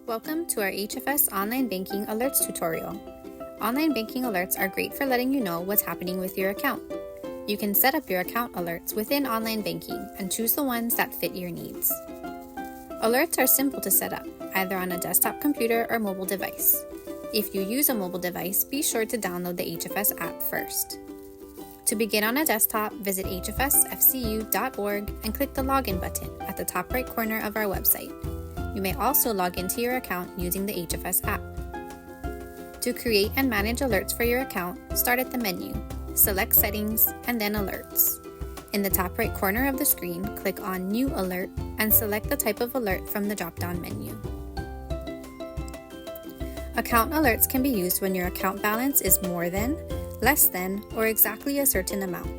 Welcome to our HFS Online Banking Alerts tutorial. Online banking alerts are great for letting you know what's happening with your account. You can set up your account alerts within online banking and choose the ones that fit your needs. Alerts are simple to set up, either on a desktop computer or mobile device. If you use a mobile device, be sure to download the HFS app first. To begin on a desktop, visit hfsfcu.org and click the Login button at the top right corner of our website. You may also log into your account using the HFS app. To create and manage alerts for your account, start at the menu, select Settings, and then Alerts. In the top right corner of the screen, click on New Alert and select the type of alert from the drop-down menu. Account alerts can be used when your account balance is more than, less than, or exactly a certain amount.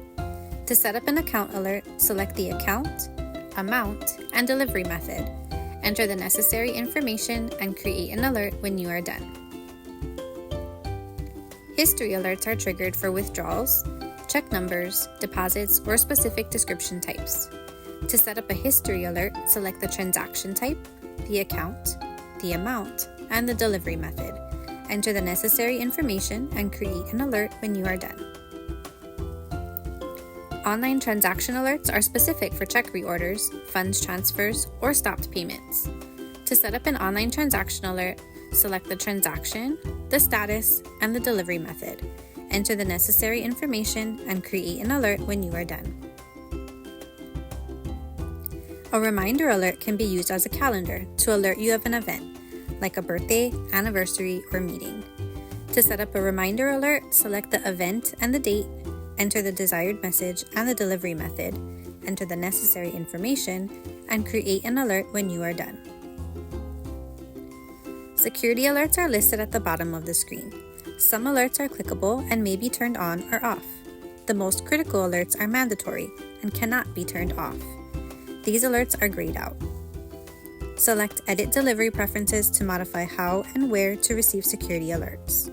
To set up an account alert, select the account, amount, and delivery method. Enter the necessary information and create an alert when you are done. History alerts are triggered for withdrawals, check numbers, deposits, or specific description types. To set up a history alert, select the transaction type, the account, the amount, and the delivery method. Enter the necessary information and create an alert when you are done. Online transaction alerts are specific for check reorders, funds transfers, or stopped payments. To set up an online transaction alert, select the transaction, the status, and the delivery method. Enter the necessary information and create an alert when you are done. A reminder alert can be used as a calendar to alert you of an event, like a birthday, anniversary, or meeting. To set up a reminder alert, select the event and the date, enter the desired message and the delivery method, enter the necessary information, and create an alert when you are done. Security alerts are listed at the bottom of the screen. Some alerts are clickable and may be turned on or off. The most critical alerts are mandatory and cannot be turned off. These alerts are grayed out. Select Edit Delivery Preferences to modify how and where to receive security alerts.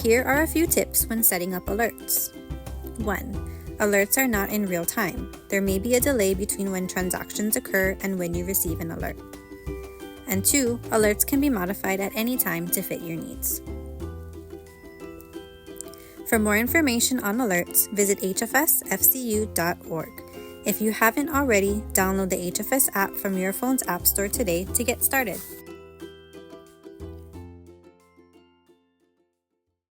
Here are a few tips when setting up alerts. 1. Alerts are not in real time. There may be a delay between when transactions occur and when you receive an alert. And 2. Alerts can be modified at any time to fit your needs. For more information on alerts, visit hfsfcu.org. If you haven't already, download the HFS app from your phone's App Store today to get started.